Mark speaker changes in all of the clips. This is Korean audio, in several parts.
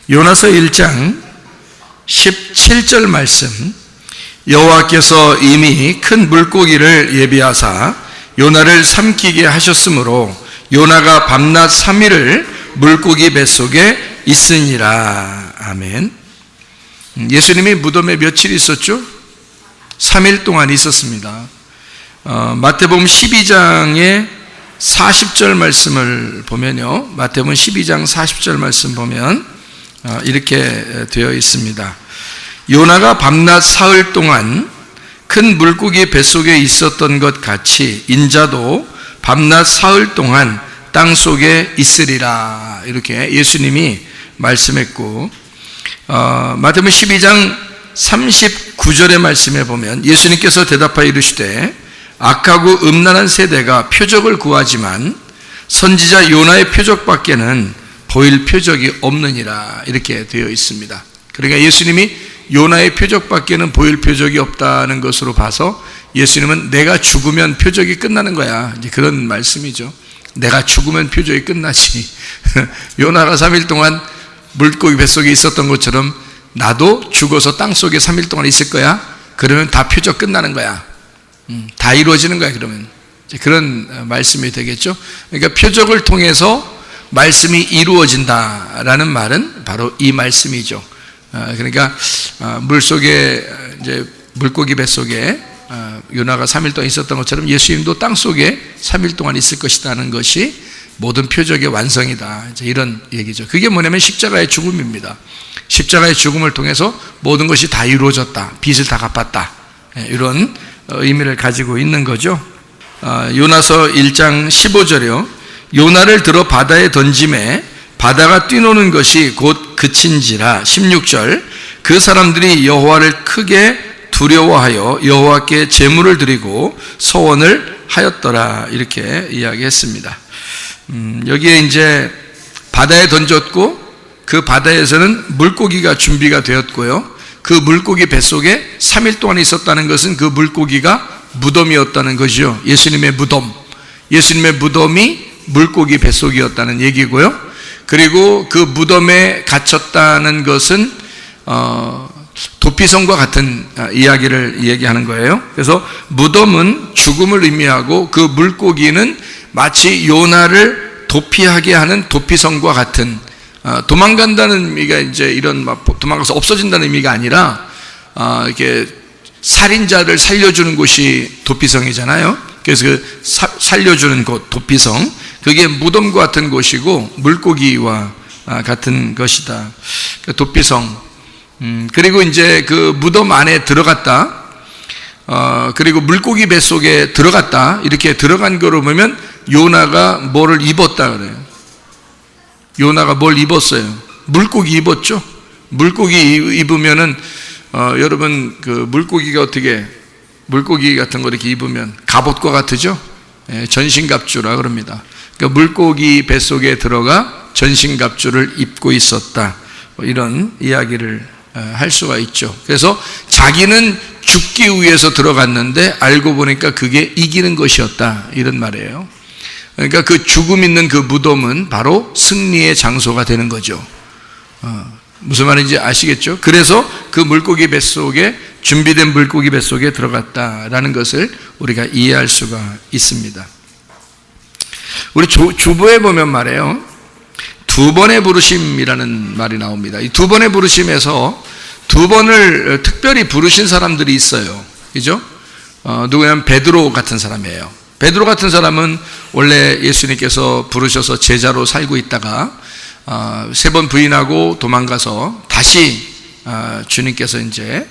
Speaker 1: 요나서 1장 17절 말씀, 여호와께서 이미 큰 물고기를 예비하사 요나를 삼키게 하셨으므로 요나가 밤낮 3일을 물고기 뱃속에 있으니라. 아멘. 예수님이 무덤에 며칠 있었죠? 3일 동안 있었습니다. 마태복음 12장의 40절 말씀을 보면요, 마태복음 12장 40절 말씀 보면 이렇게 되어 있습니다. 요나가 밤낮 사흘 동안 큰 물고기 뱃속에 있었던 것 같이 인자도 밤낮 사흘 동안 땅속에 있으리라. 이렇게 예수님이 말씀했고, 마태복음 12장 39절의 말씀에 보면 예수님께서 대답하여 이르시되 악하고 음란한 세대가 표적을 구하지만 선지자 요나의 표적밖에는 보일 표적이 없느니라. 이렇게 되어 있습니다. 그러니까 예수님이 요나의 표적밖에는 보일 표적이 없다는 것으로 봐서 예수님은 내가 죽으면 표적이 끝나는 거야, 이제 그런 말씀이죠. 내가 죽으면 표적이 끝나지. 요나가 3일 동안 물고기 뱃속에 있었던 것처럼 나도 죽어서 땅속에 3일 동안 있을 거야. 그러면 다 표적 끝나는 거야. 다 이루어지는 거야. 그러면 이제 그런 말씀이 되겠죠. 그러니까 표적을 통해서 말씀이 이루어진다라는 말은 바로 이 말씀이죠. 그러니까 물속에, 이제 물고기 뱃속에 요나가 3일 동안 있었던 것처럼 예수님도 땅속에 3일 동안 있을 것이라는 것이 모든 표적의 완성이다, 이제 이런 얘기죠. 그게 뭐냐면 십자가의 죽음입니다. 십자가의 죽음을 통해서 모든 것이 다 이루어졌다, 빚을 다 갚았다, 이런 의미를 가지고 있는 거죠. 요나서 1장 15절이요, 요나를 들어 바다에 던짐에 바다가 뛰노는 것이 곧 그친지라. 16절, 그 사람들이 여호와를 크게 두려워하여 여호와께 제물을 드리고 서원을 하였더라. 이렇게 이야기했습니다. 여기에 이제 바다에 던졌고 그 바다에서는 물고기가 준비가 되었고요, 그 물고기 뱃속에 3일 동안 있었다는 것은 그 물고기가 무덤이었다는 것이죠. 예수님의 무덤, 예수님의 무덤이 물고기 뱃속이었다는 얘기고요. 그리고 그 무덤에 갇혔다는 것은 도피성과 같은 이야기를 얘기하는 거예요. 그래서 무덤은 죽음을 의미하고 그 물고기는 마치 요나를 도피하게 하는 도피성과 같은, 도망간다는 의미가 이제 이런 막 도망가서 없어진다는 의미가 아니라 이렇게 살인자를 살려주는 곳이 도피성이잖아요. 그래서 그 살려주는 곳, 도피성, 그게 무덤과 같은 곳이고 물고기와 같은 것이다, 도피성. 그리고 이제 그 무덤 안에 들어갔다, 그리고 물고기 뱃속에 들어갔다, 이렇게 들어간 거로 보면 요나가 뭐를 입었다 그래요. 요나가 뭘 입었어요? 물고기 입었죠. 물고기 입으면은 여러분, 그 물고기가 어떻게, 물고기 같은 거 이렇게 입으면 갑옷과 같으죠. 전신갑주라 그럽니다. 그러니까 물고기 뱃속에 들어가 전신갑주를 입고 있었다, 이런 이야기를 할 수가 있죠. 그래서 자기는 죽기 위해서 들어갔는데 알고 보니까 그게 이기는 것이었다, 이런 말이에요. 그러니까 그 죽음 있는 그 무덤은 바로 승리의 장소가 되는 거죠. 무슨 말인지 아시겠죠? 그래서 그 물고기 뱃속에, 준비된 물고기 뱃속에 들어갔다라는 것을 우리가 이해할 수가 있습니다. 우리 주보에 보면 말이에요, 두 번의 부르심이라는 말이 나옵니다. 이 두 번의 부르심에서 두 번을 특별히 부르신 사람들이 있어요. 그죠? 누구냐면 베드로 같은 사람이에요. 베드로 같은 사람은 원래 예수님께서 부르셔서 제자로 살고 있다가 3번 부인하고 도망가서 다시 주님께서 이제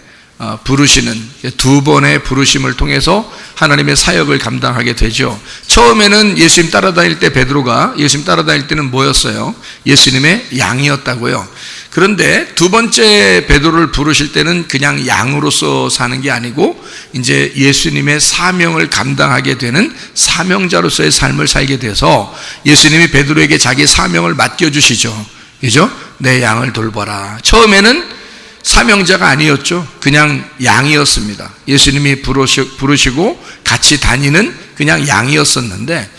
Speaker 1: 부르시는 두 번의 부르심을 통해서 하나님의 사역을 감당하게 되죠. 처음에는 예수님 따라다닐 때 베드로가, 예수님 따라다닐 때는 뭐였어요? 예수님의 양이었다고요. 그런데 두 번째 베드로를 부르실 때는 그냥 양으로서 사는 게 아니고 이제 예수님의 사명을 감당하게 되는 사명자로서의 삶을 살게 돼서 예수님이 베드로에게 자기 사명을 맡겨주시죠. 그죠? 내 양을 돌보라. 처음에는 사명자가 아니었죠. 그냥 양이었습니다. 예수님이 부르시고 같이 다니는 그냥 양이었었는데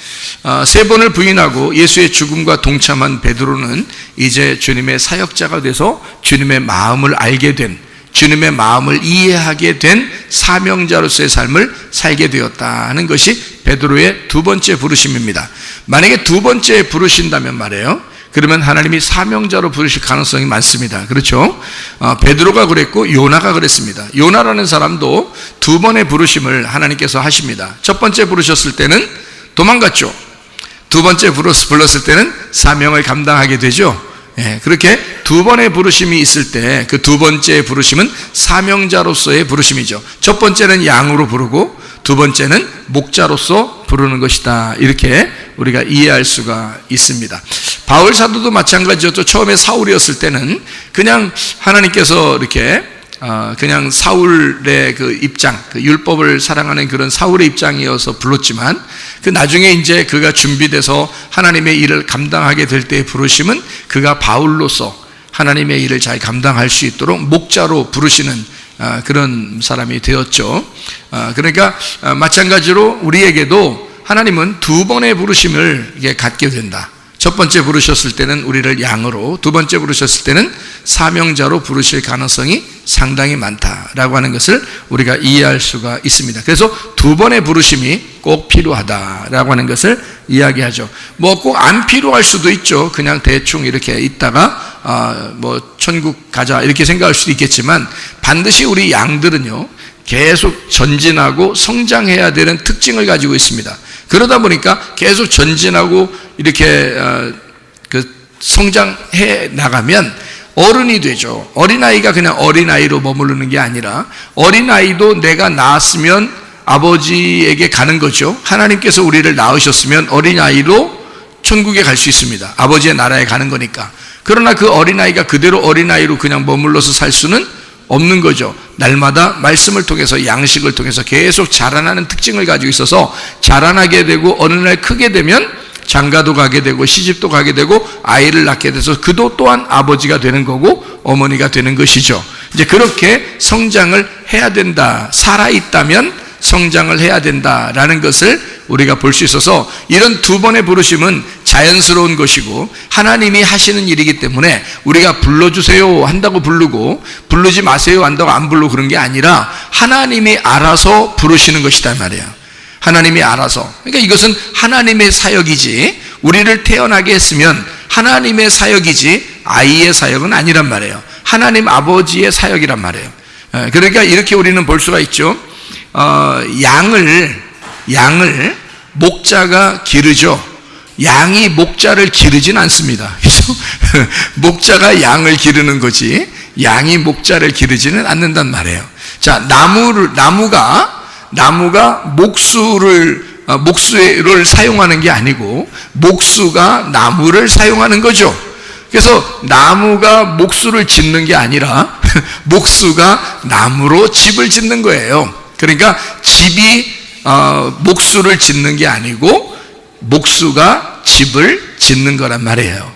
Speaker 1: 세 번을 부인하고 예수의 죽음과 동참한 베드로는 이제 주님의 사역자가 돼서 주님의 마음을 알게 된, 주님의 마음을 이해하게 된 사명자로서의 삶을 살게 되었다는 것이 베드로의 두 번째 부르심입니다. 만약에 두 번째 부르신다면 말이에요, 그러면 하나님이 사명자로 부르실 가능성이 많습니다. 그렇죠? 베드로가 그랬고 요나가 그랬습니다. 요나라는 사람도 두 번의 부르심을 하나님께서 하십니다. 첫 번째 부르셨을 때는 도망갔죠. 두 번째 불렀을 때는 사명을 감당하게 되죠. 그렇게 두 번의 부르심이 있을 때 그 두 번째 부르심은 사명자로서의 부르심이죠. 첫 번째는 양으로 부르고 두 번째는 목자로서 부르는 것이다. 이렇게 우리가 이해할 수가 있습니다. 바울 사도도 마찬가지였죠. 처음에 사울이었을 때는 그냥 하나님께서 이렇게 그냥 사울의 그 입장, 그 율법을 사랑하는 그런 사울의 입장이어서 불렀지만 그 나중에 이제 그가 준비돼서 하나님의 일을 감당하게 될 때의 부르심은 그가 바울로서 하나님의 일을 잘 감당할 수 있도록 목자로 부르시는 그런 사람이 되었죠. 그러니까 마찬가지로 우리에게도 하나님은 두 번의 부르심을 갖게 된다. 첫 번째 부르셨을 때는 우리를 양으로, 두 번째 부르셨을 때는 사명자로 부르실 가능성이 상당히 많다라고 하는 것을 우리가 이해할 수가 있습니다. 그래서 두 번의 부르심이 꼭 필요하다라고 하는 것을 이야기하죠. 뭐 꼭 안 필요할 수도 있죠. 그냥 대충 이렇게 있다가 뭐 천국 가자 이렇게 생각할 수도 있겠지만 반드시 우리 양들은요, 계속 전진하고 성장해야 되는 특징을 가지고 있습니다. 그러다 보니까 계속 전진하고 이렇게 성장해 나가면 어른이 되죠. 어린아이가 그냥 어린아이로 머무르는 게 아니라 어린아이도 내가 낳았으면 아버지에게 가는 거죠. 하나님께서 우리를 낳으셨으면 어린아이로 천국에 갈 수 있습니다. 아버지의 나라에 가는 거니까. 그러나 그 어린아이가 그대로 어린아이로 그냥 머물러서 살 수는 없는 거죠. 날마다 말씀을 통해서, 양식을 통해서 계속 자라나는 특징을 가지고 있어서 자라나게 되고 어느 날 크게 되면 장가도 가게 되고 시집도 가게 되고 아이를 낳게 돼서 그도 또한 아버지가 되는 거고 어머니가 되는 것이죠. 이제 그렇게 성장을 해야 된다. 살아있다면 성장을 해야 된다라는 것을 우리가 볼 수 있어서 이런 두 번의 부르심은 자연스러운 것이고 하나님이 하시는 일이기 때문에 우리가 불러주세요 한다고 부르고 부르지 마세요 한다고 안 부르고 그런 게 아니라 하나님이 알아서 부르시는 것이다 말이에요. 하나님이 알아서. 그러니까 이것은 하나님의 사역이지 우리를 태어나게 했으면 하나님의 사역이지 아이의 사역은 아니란 말이에요. 하나님 아버지의 사역이란 말이에요. 그러니까 이렇게 우리는 볼 수가 있죠. 양을 목자가 기르죠. 양이 목자를 기르진 않습니다. 그렇죠? 목자가 양을 기르는 거지 양이 목자를 기르지는 않는단 말이에요. 자, 나무가 목수를 사용하는 게 아니고 목수가 나무를 사용하는 거죠. 그래서 나무가 목수를 짓는 게 아니라 목수가 나무로 집을 짓는 거예요. 그러니까 집이 목수를 짓는 게 아니고 목수가 집을 짓는 거란 말이에요.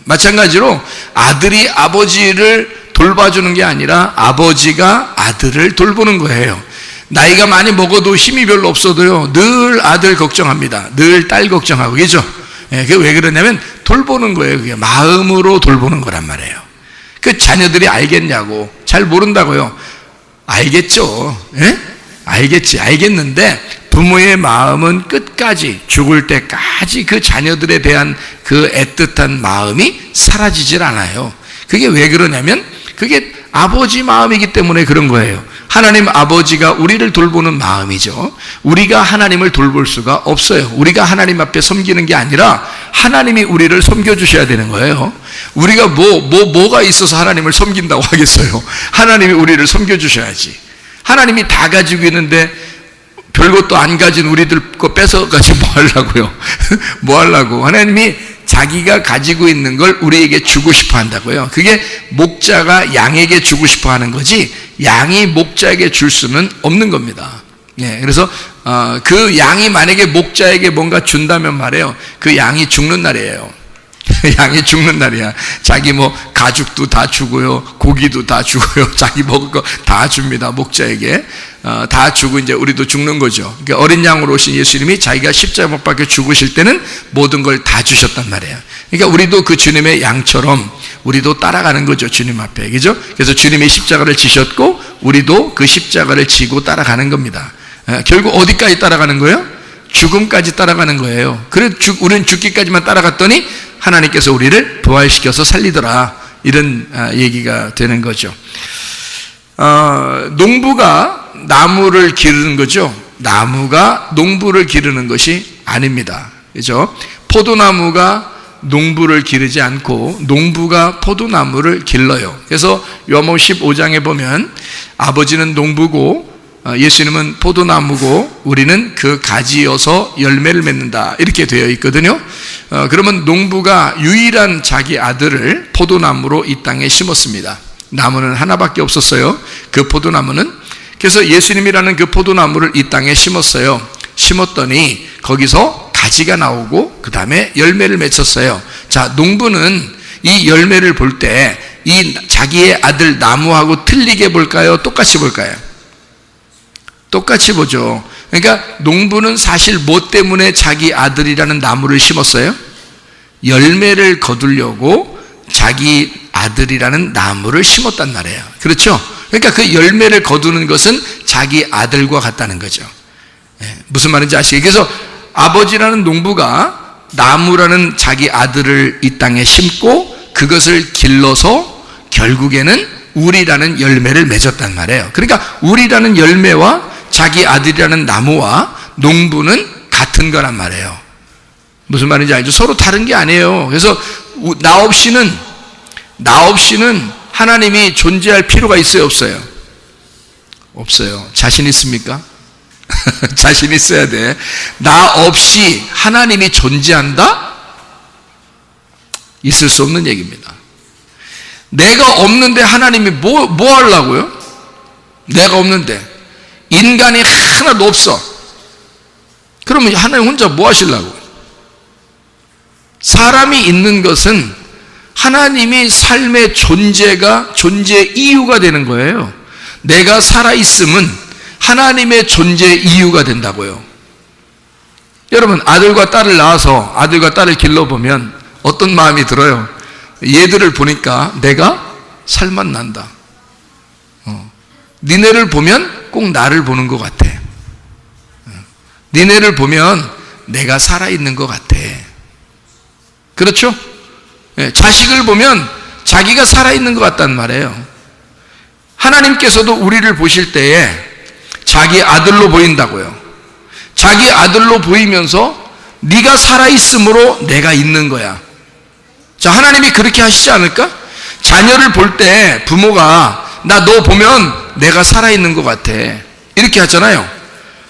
Speaker 1: 마찬가지로 아들이 아버지를 돌봐주는 게 아니라 아버지가 아들을 돌보는 거예요. 나이가 많이 먹어도 힘이 별로 없어도요 늘 아들 걱정합니다. 늘 딸 걱정하고, 그죠? 그게 왜 그러냐면 돌보는 거예요. 그게 마음으로 돌보는 거란 말이에요. 그 자녀들이 알겠냐고. 잘 모른다고요. 알겠죠. 알겠는데 부모의 마음은 끝까지 죽을 때까지 그 자녀들에 대한 그 애틋한 마음이 사라지질 않아요. 그게 왜 그러냐면 그게 아버지 마음이기 때문에 그런 거예요. 하나님 아버지가 우리를 돌보는 마음이죠. 우리가 하나님을 돌볼 수가 없어요. 우리가 하나님 앞에 섬기는 게 아니라 하나님이 우리를 섬겨주셔야 되는 거예요. 우리가 뭐가 있어서 하나님을 섬긴다고 하겠어요. 하나님이 우리를 섬겨주셔야지. 하나님이 다 가지고 있는데 별것도 안 가진 우리들 거 뺏어가지고 뭐 하려고요? 뭐 하려고? 하나님이 자기가 가지고 있는 걸 우리에게 주고 싶어 한다고요. 그게 목자가 양에게 주고 싶어 하는 거지 양이 목자에게 줄 수는 없는 겁니다. 그래서 그 양이 만약에 목자에게 뭔가 준다면 말이에요. 그 양이 죽는 날이에요. 양이 죽는 날이야. 자기 뭐 가죽도 다 주고요, 고기도 다 주고요, 자기 먹을 거 다 줍니다. 목자에게 다 주고 이제 우리도 죽는 거죠. 그러니까 어린 양으로 오신 예수님이 자기가 십자가 못 박혀 죽으실 때는 모든 걸 다 주셨단 말이에요. 그러니까 우리도 그 주님의 양처럼 우리도 따라가는 거죠, 주님 앞에. 그죠? 그래서 주님이 십자가를 지셨고 우리도 그 십자가를 지고 따라가는 겁니다. 결국 어디까지 따라가는 거예요? 죽음까지 따라가는 거예요. 그래 우리는 죽기까지만 따라갔더니 하나님께서 우리를 부활시켜서 살리더라, 이런 얘기가 되는 거죠. 농부가 나무를 기르는 거죠. 나무가 농부를 기르는 것이 아닙니다. 그죠? 포도나무가 농부를 기르지 않고 농부가 포도나무를 길러요. 그래서 요한복음 15장에 보면 아버지는 농부고 예수님은 포도나무고 우리는 그 가지여서 열매를 맺는다, 이렇게 되어 있거든요. 그러면 농부가 유일한 자기 아들을 포도나무로 이 땅에 심었습니다. 나무는 하나밖에 없었어요, 그 포도나무는. 그래서 예수님이라는 그 포도나무를 이 땅에 심었어요. 심었더니 거기서 가지가 나오고 그 다음에 열매를 맺혔어요. 자, 농부는 이 열매를 볼 때 이 자기의 아들 나무하고 틀리게 볼까요? 똑같이 볼까요? 똑같이 보죠. 그러니까 농부는 사실 뭐 때문에 자기 아들이라는 나무를 심었어요? 열매를 거두려고 자기 아들이라는 나무를 심었단 말이에요. 그렇죠? 그러니까 그 열매를 거두는 것은 자기 아들과 같다는 거죠. 무슨 말인지 아시겠어요? 그래서 아버지라는 농부가 나무라는 자기 아들을 이 땅에 심고 그것을 길러서 결국에는 우리라는 열매를 맺었단 말이에요. 그러니까 우리라는 열매와 자기 아들이라는 나무와 농부는 같은 거란 말이에요. 무슨 말인지 알죠? 서로 다른 게 아니에요. 그래서 나 없이는 하나님이 존재할 필요가 있어요, 없어요? 없어요. 자신 있습니까? 자신 있어야 돼. 나 없이 하나님이 존재한다? 있을 수 없는 얘기입니다. 내가 없는데 하나님이 뭐 하려고요? 내가 없는데 인간이 하나도 없어. 그러면 하나님 혼자 뭐 하시려고? 사람이 있는 것은 하나님이 삶의 존재 이유가 되는 거예요. 내가 살아있음은 하나님의 존재 이유가 된다고요. 여러분, 아들과 딸을 낳아서 아들과 딸을 길러보면 어떤 마음이 들어요? 얘들을 보니까 내가 살맛 난다. 니네를 보면 꼭 나를 보는 것 같아. 니네를 보면 내가 살아있는 것 같아. 그렇죠? 자식을 보면 자기가 살아있는 것 같단 말이에요. 하나님께서도 우리를 보실 때에 자기 아들로 보인다고요. 자기 아들로 보이면서 네가 살아있으므로 내가 있는 거야. 자, 하나님이 그렇게 하시지 않을까? 자녀를 볼 때 부모가 나 너 보면 내가 살아있는 것 같아, 이렇게 하잖아요.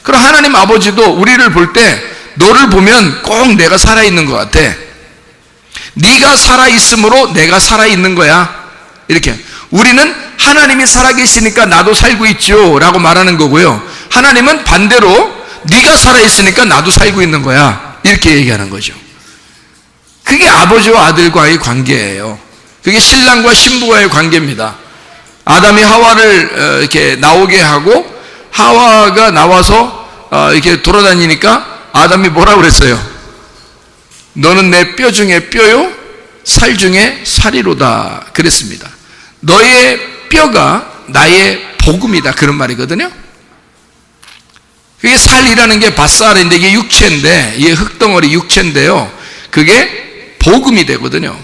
Speaker 1: 그럼 하나님 아버지도 우리를 볼 때 너를 보면 꼭 내가 살아있는 것 같아. 네가 살아있으므로 내가 살아있는 거야, 이렇게. 우리는 하나님이 살아계시니까 나도 살고 있죠 라고 말하는 거고요, 하나님은 반대로 네가 살아있으니까 나도 살고 있는 거야, 이렇게 얘기하는 거죠. 그게 아버지와 아들과의 관계예요. 그게 신랑과 신부와의 관계입니다. 아담이 하와를 이렇게 나오게 하고 하와가 나와서 이렇게 돌아다니니까 아담이 뭐라고 그랬어요? 너는 내 뼈 중에 뼈요 살 중에 살이로다 그랬습니다. 너의 뼈가 나의 복음이다, 그런 말이거든요. 그게 살이라는 게 바살인데 이게 육체인데, 이게 흙덩어리 육체인데요, 그게 복음이 되거든요.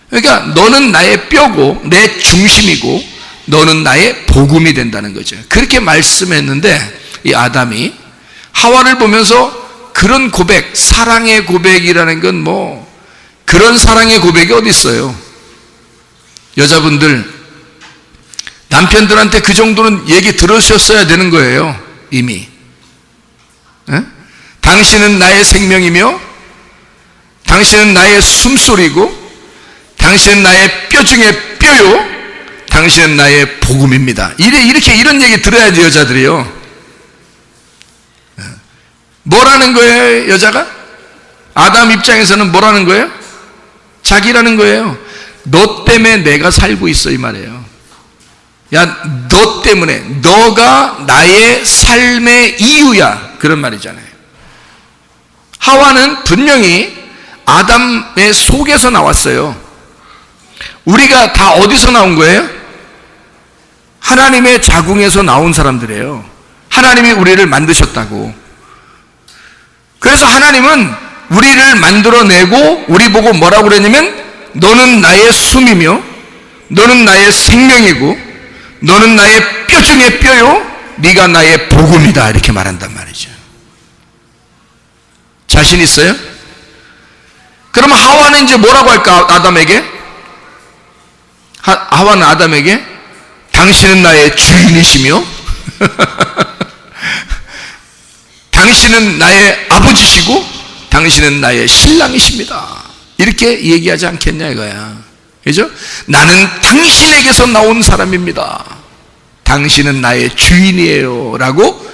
Speaker 1: 그러니까 너는 나의 뼈고 내 중심이고 너는 나의 복음이 된다는 거죠. 그렇게 말씀했는데 이 아담이 하와를 보면서 그런 고백, 사랑의 고백이라는 건 뭐 그런 사랑의 고백이 어디 있어요? 여자분들 남편들한테 그 정도는 얘기 들으셨어야 되는 거예요, 이미. 에? 당신은 나의 생명이며 당신은 나의 숨소리고 당신은 나의 뼈 중에 뼈요 당신은 나의 복음입니다. 이런 얘기 들어야지, 여자들이요. 뭐라는 거예요, 여자가? 아담 입장에서는 뭐라는 거예요? 자기라는 거예요. 너 때문에 내가 살고 있어, 이 말이에요. 야, 너 때문에, 너가 나의 삶의 이유야, 그런 말이잖아요. 하와는 분명히 아담의 속에서 나왔어요. 우리가 다 어디서 나온 거예요? 하나님의 자궁에서 나온 사람들이에요. 하나님이 우리를 만드셨다고. 그래서 하나님은 우리를 만들어내고 우리 보고 뭐라고 그랬냐면, 너는 나의 숨이며 너는 나의 생명이고 너는 나의 뼈 중에 뼈요 네가 나의 복음이다, 이렇게 말한단 말이죠. 자신 있어요? 그럼 하와는 이제 뭐라고 할까? 아담에게, 하와는 아담에게 당신은 나의 주인이시며 당신은 나의 아버지시고 당신은 나의 신랑이십니다, 이렇게 얘기하지 않겠냐 이거야. 그죠? 나는 당신에게서 나온 사람입니다, 당신은 나의 주인이에요 라고.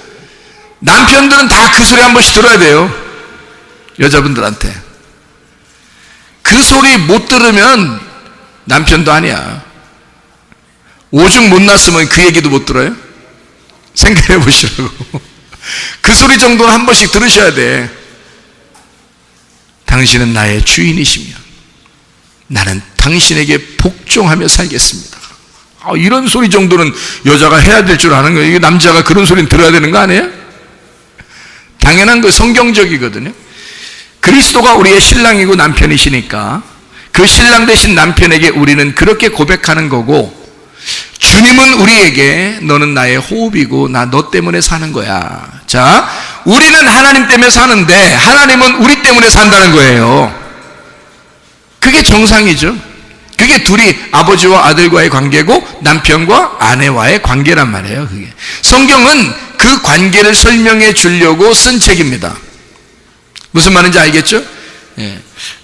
Speaker 1: 남편들은 다 그 소리 한 번씩 들어야 돼요. 여자분들한테 그 소리 못 들으면 남편도 아니야. 오죽 못 났으면 그 얘기도 못 들어요? 생각해 보시라고. 그 소리 정도는 한 번씩 들으셔야 돼. 당신은 나의 주인이시며 나는 당신에게 복종하며 살겠습니다. 이런 소리 정도는 여자가 해야 될 줄 아는 거예요. 이게 남자가 그런 소리는 들어야 되는 거 아니에요? 당연한 거, 성경적이거든요. 그리스도가 우리의 신랑이고 남편이시니까 그 신랑 되신 남편에게 우리는 그렇게 고백하는 거고, 주님은 우리에게 너는 나의 호흡이고 나 너 때문에 사는 거야. 자, 우리는 하나님 때문에 사는데 하나님은 우리 때문에 산다는 거예요. 그게 정상이죠. 그게 둘이 아버지와 아들과의 관계고 남편과 아내와의 관계란 말이에요. 그게 성경은 그 관계를 설명해 주려고 쓴 책입니다. 무슨 말인지 알겠죠? 예.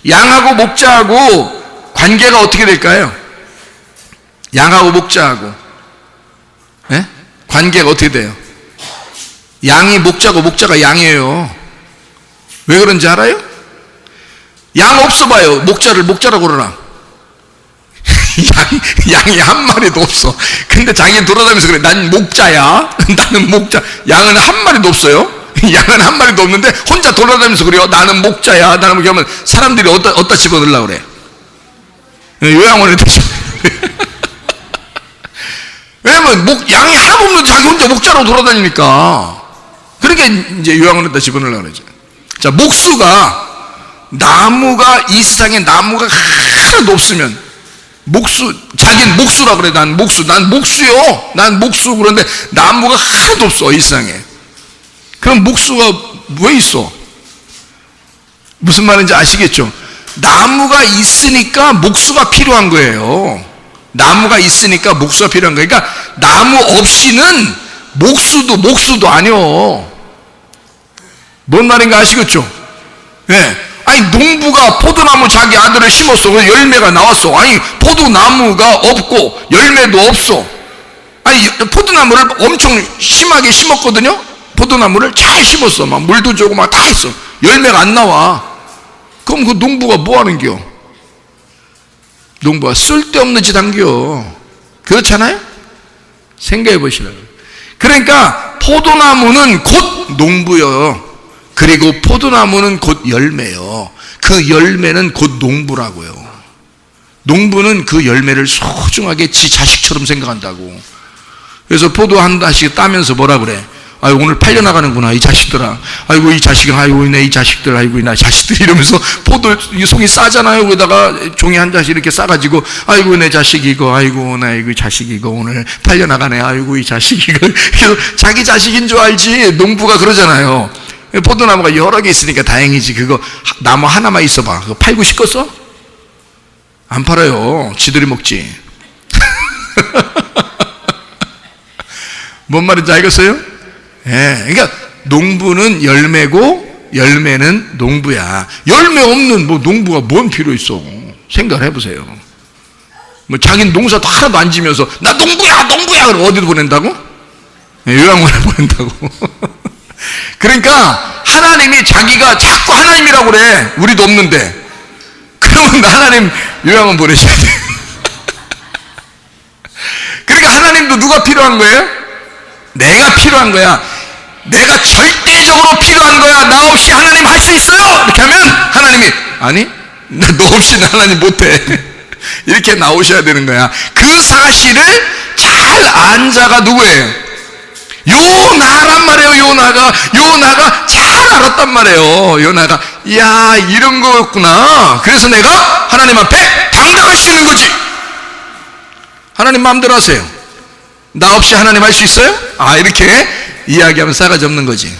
Speaker 1: 양하고 목자하고 관계가 어떻게 될까요? 양하고 목자하고, 예? 관계가 어떻게 돼요? 양이 목자고 목자가 양이에요. 왜 그런지 알아요? 양 없어봐요. 목자를 목자라고 그러나. 양이 한 마리도 없어. 근데 자기 돌아다니면서 그래, 난 목자야, 나는 목자. 양은 한 마리도 없어요. 양은 한 마리도 없는데 혼자 돌아다니면서 그래요. 나는 목자야, 나는 목자. 하면 사람들이 어디다 집어넣으려고 그래? 요양원에 왜냐면 양이 하나도 없는데 자기 혼자 목자로 돌아다니니까. 그러니까 이제 요양원에다 집어넣으려고 그러죠. 자, 목수가, 나무가, 이 세상에 나무가 하나도 없으면, 자기는 목수라 그래. 난 목수요. 난 목수. 그런데 나무가 하나도 없어, 이 세상에. 그럼 목수가 왜 있어? 무슨 말인지 아시겠죠? 나무가 있으니까 목수가 필요한 거예요. 나무가 있으니까 목수가 필요한 거예요. 그러니까 나무 없이는 목수도 아니요. 뭔 말인가 아시겠죠? 예. 아니, 농부가 포도나무 자기 아들을 심었어. 열매가 나왔어. 아니, 포도나무가 없고 열매도 없어. 아니, 포도나무를 엄청 심하게 심었거든요. 포도나무를 잘 심었어. 막 물도 주고 막 다 했어. 열매가 안 나와. 그럼 그 농부가 뭐 하는겨? 농부가 쓸데없는 짓 한겨. 그렇잖아요? 생각해 보시라고. 그러니까 포도나무는 곧 농부요. 그리고 포도나무는 곧 열매요. 그 열매는 곧 농부라고요. 농부는 그 열매를 소중하게 지 자식처럼 생각한다고. 그래서 포도 한 단씩 따면서 뭐라 그래? 아유, 오늘 팔려나가는구나, 이 자식들아. 아이고, 이 자식은, 아이고, 이 자식들, 아이고, 나 자식들, 이러면서 포도 속이 싸잖아요. 거기다가 종이 한 장씩 이렇게 싸가지고, 아이고, 내 자식 이거, 아이고, 나 이거 자식 이거 오늘 팔려나가네. 아이고, 이 자식 이거. 그래서 자기 자식인 줄 알지. 농부가 그러잖아요. 포도나무가 여러 개 있으니까 다행이지. 그거 나무 하나만 있어봐. 그거 팔고 싶겠어? 안 팔아요. 지들이 먹지. 뭔 말인지 알겠어요? 예. 그러니까 농부는 열매고 열매는 농부야. 열매 없는 뭐 농부가 뭔 필요 있어? 생각을 해보세요. 뭐 자기는 농사도 하나도 안 지면서 나 농부야 그럼 어디로 보낸다고? 예, 요양원에 보낸다고. 그러니까 하나님이 자기가 자꾸 하나님이라고 그래. 우리도 없는데. 그러면 하나님 요양원 보내셔야 돼요. 그러니까 하나님도 누가 필요한 거예요? 내가 필요한 거야. 내가 절대적으로 필요한 거야. 나 없이 하나님 할 수 있어요? 이렇게 하면 하나님이 아니 너 없이는 하나님 못해. 이렇게 나오셔야 되는 거야. 그 사실을 잘 안 자가 누구예요? 요나란 말이에요. 요나가 잘 알았단 말이에요. 요나가 야 이런 거였구나. 그래서 내가 하나님 앞에 당당할 수 있는 거지. 하나님 마음대로 하세요. 나 없이 하나님 할 수 있어요? 아 이렇게 이야기하면 싸가지 없는 거지.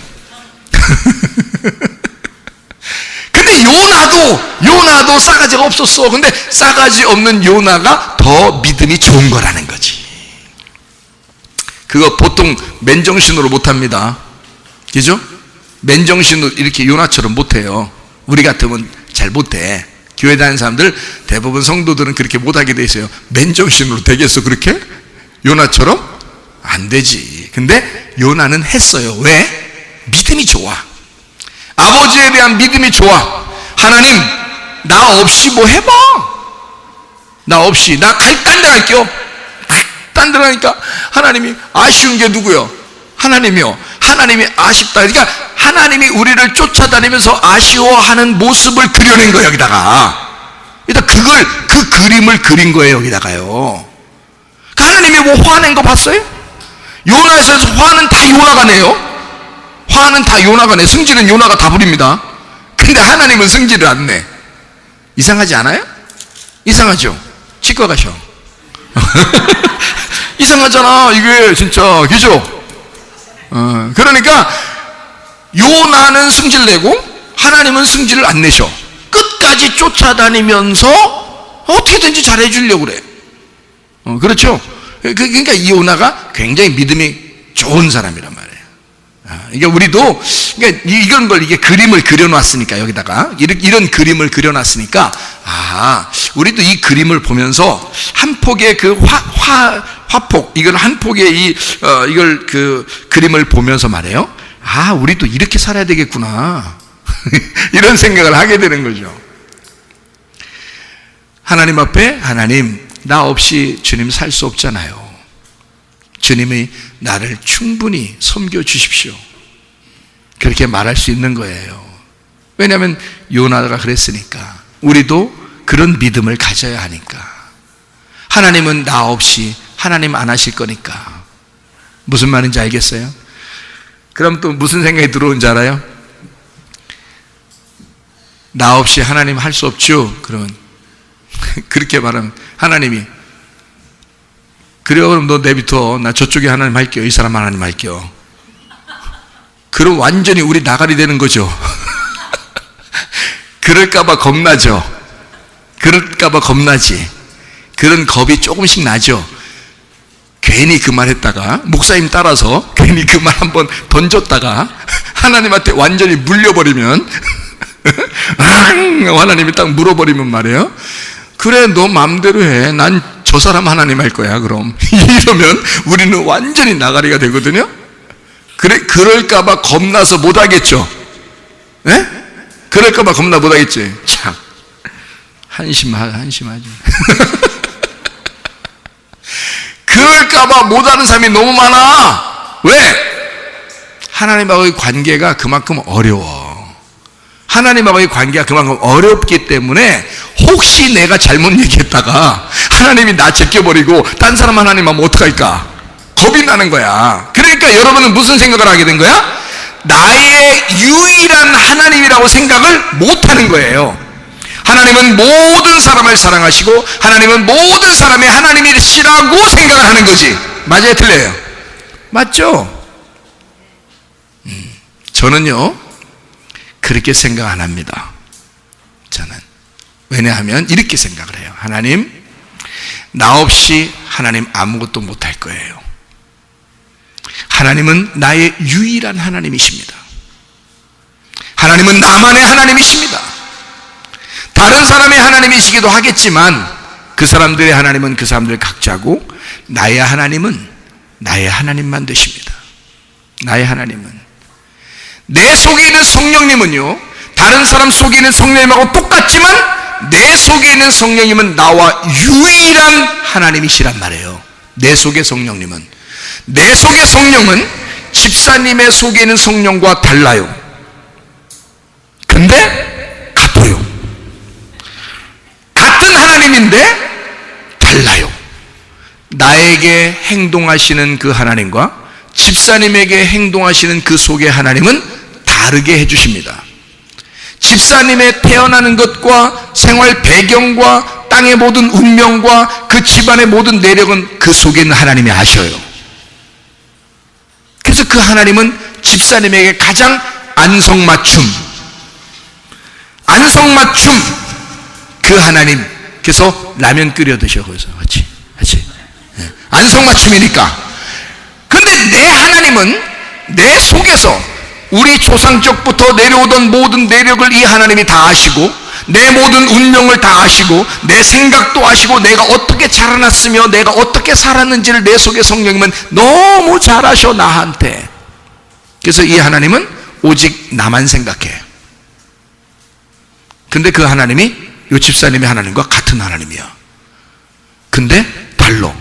Speaker 1: 근데 요나도 싸가지가 없었어. 근데 싸가지 없는 요나가 더 믿음이 좋은 거라는 거지. 그거 보통 맨정신으로 못합니다. 그죠? 맨정신으로 이렇게 요나처럼 못해요. 우리 같으면 잘 못해. 교회 다니는 사람들 대부분 성도들은 그렇게 못하게 돼 있어요. 맨정신으로 되겠어 그렇게? 요나처럼? 안 되지. 근데 요나는 했어요. 왜? 믿음이 좋아. 아버지에 대한 믿음이 좋아. 하나님 나 없이 뭐 해봐. 나 없이 나 딴 데 갈게요. 딴 데 가니까 하나님이 아쉬운 게 누구요? 하나님이요. 하나님이 아쉽다. 그러니까 하나님이 우리를 쫓아다니면서 아쉬워하는 모습을 그려낸 거예요. 여기다가 일단 그 그림을 그린 거예요. 여기다가요. 하나님이 뭐 화낸 거 봤어요? 요나에서 화는 다 요나가 내요. 화는 다 요나가 내. 승질은 요나가 다 부립니다. 근데 하나님은 승질을 안 내. 이상하지 않아요? 이상하죠? 치과 가셔. 이상하잖아 이게 진짜. 그죠? 그러니까 요나는 승질내고 하나님은 승질을 안 내셔. 끝까지 쫓아다니면서 어떻게든지 잘해주려고 그래. 그렇죠? 그러니까 이 요나가 굉장히 믿음이 좋은 사람이란 말이에요. 그러니까 우리도 그러니까 이런 걸 이게 그림을 그려놨으니까 여기다가 이런 그림을 그려놨으니까 우리도 이 그림을 보면서 한 폭의 그 화폭 이걸 한 폭의 이걸 그 그림을 보면서 말해요. 우리도 이렇게 살아야 되겠구나. 이런 생각을 하게 되는 거죠. 하나님 앞에 하나님 나 없이 주님 살 수 없잖아요. 주님이 나를 충분히 섬겨 주십시오. 그렇게 말할 수 있는 거예요. 왜냐하면 요나가 그랬으니까. 우리도 그런 믿음을 가져야 하니까. 하나님은 나 없이 하나님 안 하실 거니까. 무슨 말인지 알겠어요? 그럼 또 무슨 생각이 들어오는지 알아요? 나 없이 하나님 할 수 없죠? 그러면 그렇게 말하면 하나님이 그래요 그럼 너 내비둬. 나 저쪽에 하나님 할게요. 이 사람 하나님 할게요. 그럼 완전히 우리 나가리 되는 거죠. 그럴까봐 겁나죠. 그럴까봐 겁나지. 그런 겁이 조금씩 나죠. 괜히 그 말 했다가 목사님 따라서 괜히 그 말 한번 던졌다가 하나님한테 완전히 물려버리면 하나님이 딱 물어버리면 말이에요. 그래 너 맘대로 해. 난 저 사람 하나님 할 거야 그럼. 이러면 우리는 완전히 나가리가 되거든요. 그럴까봐 겁나서 못하겠죠. 예? 그럴까봐 겁나 못하겠지. 참 한심하죠. 그럴까봐 못하는 사람이 너무 많아. 왜? 하나님하고의 관계가 그만큼 어려워. 하나님하고의 관계가 그만큼 어렵기 때문에 혹시 내가 잘못 얘기했다가 하나님이 나 제껴버리고 딴 사람 하나님 하면 어떡할까? 겁이 나는 거야. 그러니까 여러분은 무슨 생각을 하게 된 거야? 나의 유일한 하나님이라고 생각을 못하는 거예요. 하나님은 모든 사람을 사랑하시고 하나님은 모든 사람의 하나님이시라고 생각을 하는 거지. 맞아요? 틀려요? 맞죠? 저는요 그렇게 생각 안 합니다. 저는 왜냐하면 이렇게 생각을 해요. 하나님 나 없이 하나님 아무것도 못할 거예요. 하나님은 나의 유일한 하나님이십니다. 하나님은 나만의 하나님이십니다. 다른 사람의 하나님이시기도 하겠지만 그 사람들의 하나님은 그 사람들 각자고 나의 하나님은 나의 하나님만 되십니다. 나의 하나님은 내 속에 있는 성령님은요 다른 사람 속에 있는 성령님하고 똑같지만 내 속에 있는 성령님은 나와 유일한 하나님이시란 말이에요. 내 속의 성령님은. 내 속의 성령은 집사님의 속에 있는 성령과 달라요. 근데 같아요. 같은 하나님인데 달라요. 나에게 행동하시는 그 하나님과 집사님에게 행동하시는 그 속의 하나님은 다르게 해주십니다. 집사님의 태어나는 것과 생활 배경과 땅의 모든 운명과 그 집안의 모든 내력은 그 속에 있는 하나님이 아셔요. 그래서 그 하나님은 집사님에게 가장 안성맞춤 그 하나님. 그래서 라면 끓여 드셔. 거기서 같이 안성맞춤이니까. 근데 내 하나님은 내 속에서 우리 조상적부터 내려오던 모든 내력을 이 하나님이 다 아시고, 내 모든 운명을 다 아시고, 내 생각도 아시고, 내가 어떻게 자라났으며 내가 어떻게 살았는지를 내 속의 성령님은 너무 잘 아셔, 나한테. 그래서 이 하나님은 오직 나만 생각해. 근데 그 하나님이 요 집사님의 하나님과 같은 하나님이야. 근데 달라.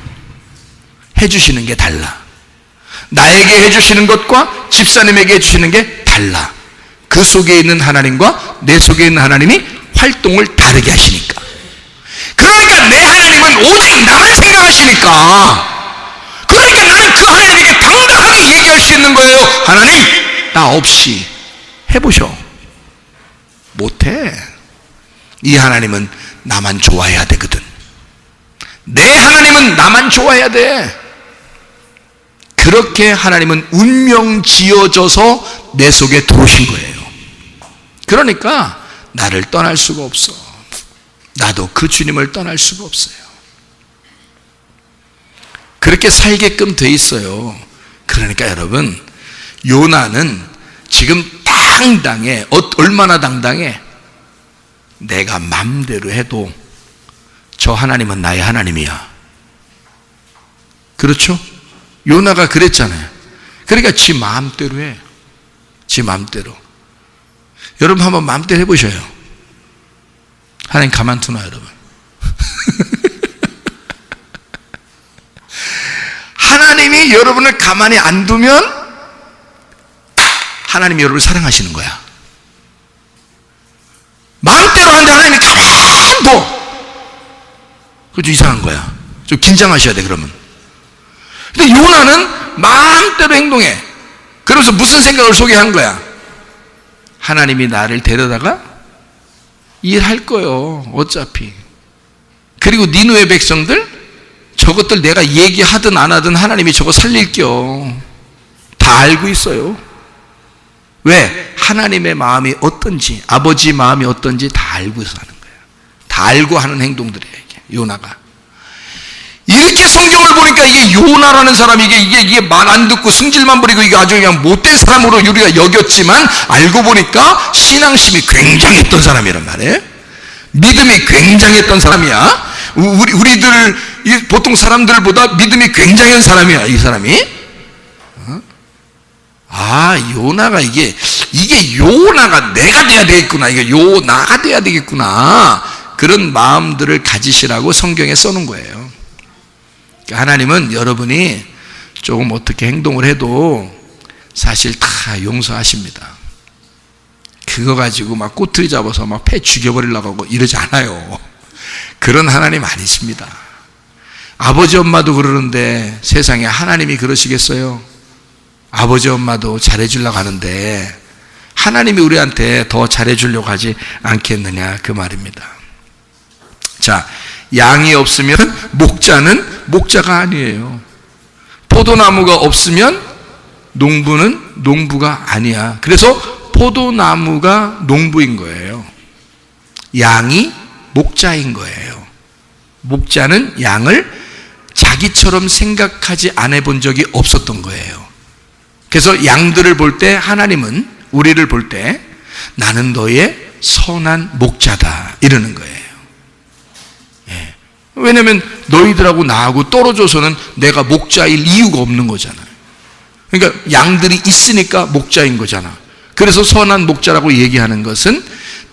Speaker 1: 해주시는 게 달라. 나에게 해주시는 것과 집사님에게 해주시는 게 달라. 그 속에 있는 하나님과 내 속에 있는 하나님이 활동을 다르게 하시니까. 그러니까 내 하나님은 오직 나만 생각하시니까, 그러니까 나는 그 하나님에게 당당하게 얘기할 수 있는 거예요. 하나님, 나 없이 해보셔. 못해. 이 하나님은 나만 좋아해야 되거든. 내 하나님은 나만 좋아해야 돼. 그렇게 하나님은 운명 지어져서 내 속에 들어오신 거예요. 그러니까 나를 떠날 수가 없어. 나도 그 주님을 떠날 수가 없어요. 그렇게 살게끔 돼 있어요. 그러니까 여러분, 요나는 지금 당당해. 얼마나 당당해? 내가 맘대로 해도 저 하나님은 나의 하나님이야. 그렇죠? 요나가 그랬잖아요. 그러니까 지 마음대로 해. 지 마음대로. 여러분 한번 마음대로 해보셔요. 하나님 가만두나 여러분. 하나님이 여러분을 가만히 안 두면 하나님이 여러분을 사랑하시는 거야. 마음대로 하는데 하나님이 가만히 둬. 그거 좀 이상한 거야. 좀 긴장하셔야 돼 그러면. 근데 요나는 마음대로 행동해. 그래서 무슨 생각을 속에 한 거야? 하나님이 나를 데려다가 일할 거요. 어차피. 그리고 니느웨 백성들, 저것들 내가 얘기하든 안 하든 하나님이 저거 살릴겨. 다 알고 있어요. 왜? 하나님의 마음이 어떤지, 아버지 마음이 어떤지 다 알고 있어 하는 거예요. 다 알고 하는 행동들이에요, 이게. 요나가. 이렇게 성경을 보니까 이게 요나라는 사람이 이게 말 안 듣고 승질만 부리고 이게 아주 그냥 못된 사람으로 우리가 여겼지만, 알고 보니까 신앙심이 굉장했던 사람이란 말이에요. 믿음이 굉장했던 사람이야. 우리들 보통 사람들보다 믿음이 굉장한 사람이야, 이 사람이. 요나가 이게 요나가 내가 돼야 되겠구나. 이게 요나가 돼야 되겠구나. 그런 마음들을 가지시라고 성경에 써놓은 거예요. 하나님은 여러분이 조금 어떻게 행동을 해도 사실 다 용서하십니다. 그거 가지고 막 꼬투리 잡아서 막 패 죽여버리려고 하고 이러지 않아요. 그런 하나님 아니십니다. 아버지 엄마도 그러는데 세상에 하나님이 그러시겠어요? 아버지 엄마도 잘해주려고 하는데 하나님이 우리한테 더 잘해주려고 하지 않겠느냐, 그 말입니다. 자, 양이 없으면 목자는 목자가 아니에요. 포도나무가 없으면 농부는 농부가 아니야. 그래서 포도나무가 농부인 거예요. 양이 목자인 거예요. 목자는 양을 자기처럼 생각하지 않아 본 적이 없었던 거예요. 그래서 양들을 볼 때, 하나님은 우리를 볼 때 나는 너의 선한 목자다 이러는 거예요. 예. 왜냐하면 너희들하고 나하고 떨어져서는 내가 목자일 이유가 없는 거잖아요. 그러니까 양들이 있으니까 목자인 거잖아. 그래서 선한 목자라고 얘기하는 것은,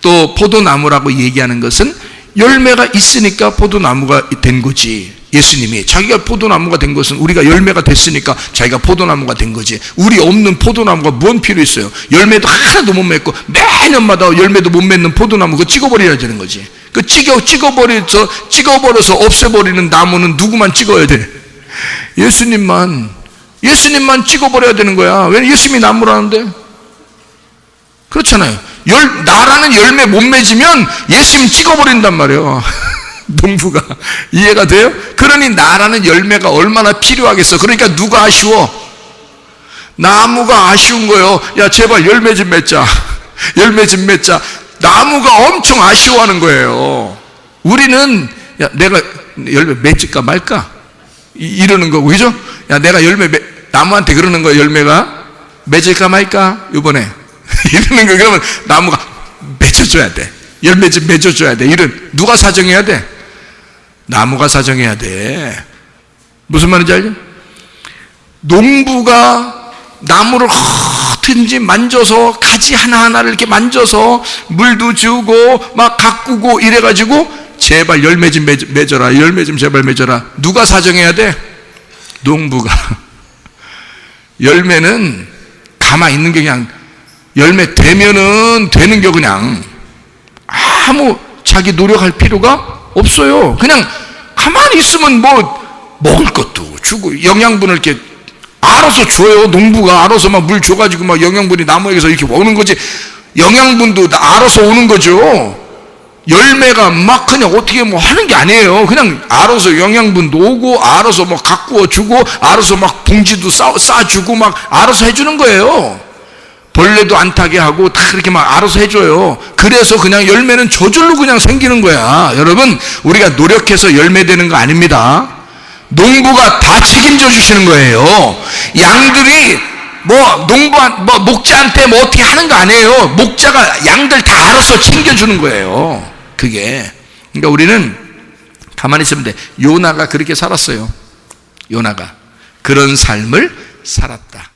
Speaker 1: 또 포도나무라고 얘기하는 것은 열매가 있으니까 포도나무가 된 거지. 예수님이 자기가 포도나무가 된 것은 우리가 열매가 됐으니까 자기가 포도나무가 된 거지. 우리 없는 포도나무가 뭔 필요 있어요? 열매도 하나도 못 맺고 매년마다 열매도 못 맺는 포도나무 그거 찍어버려야 되는 거지. 그 찍어버려서 없애버리는 나무는 누구만 찍어야 돼? 예수님만 찍어버려야 되는 거야. 왜? 예수님이 나무라는데. 그렇잖아요. 나라는 열매 못 맺으면 예수님 찍어버린단 말이에요. 농부가. 이해가 돼요? 그러니 나라는 열매가 얼마나 필요하겠어. 그러니까 누가 아쉬워? 나무가 아쉬운 거예요. 야, 제발 열매 좀 맺자. 열매 좀 맺자. 나무가 엄청 아쉬워하는 거예요. 우리는 야, 내가 열매 맺을까 말까? 이러는 거고, 그죠? 야, 내가 나무한테 그러는 거예요. 열매가 맺을까 말까? 이번에. 이러는 거. 그러면 나무가 맺어줘야 돼. 열매 좀 맺어줘야 돼. 누가 사정해야 돼? 나무가 사정해야 돼. 무슨 말인지 알죠? 농부가 나무를 어떻게든지 만져서 가지 하나하나를 이렇게 만져서 물도 주고 막 가꾸고 이래가지고 제발 열매 좀 맺어라. 열매 좀 제발 맺어라. 누가 사정해야 돼? 농부가. 열매는 가만히 있는 게 그냥 열매 되면은 되는 게 그냥 아무 자기 노력할 필요가 없어요. 그냥 가만히 있으면 뭐 먹을 것도 주고 영양분을 이렇게 알아서 줘요. 농부가 알아서 막 물 줘가지고 막 영양분이 나무에게서 이렇게 오는 거지. 영양분도 알아서 오는 거죠. 열매가 막 그냥 어떻게 뭐 하는 게 아니에요. 그냥 알아서 영양분도 오고 알아서 막 가꾸어 주고 알아서 막 봉지도 싸주고 막 알아서 해주는 거예요. 벌레도 안 타게 하고 다 그렇게 막 알아서 해줘요. 그래서 그냥 열매는 저절로 그냥 생기는 거야. 여러분, 우리가 노력해서 열매 되는 거 아닙니다. 농부가 다 책임져 주시는 거예요. 양들이 목자한테 뭐 어떻게 하는 거 아니에요. 목자가 양들 다 알아서 챙겨주는 거예요. 그게. 그러니까 우리는 가만히 있으면 돼. 요나가 그렇게 살았어요. 요나가 그런 삶을 살았다.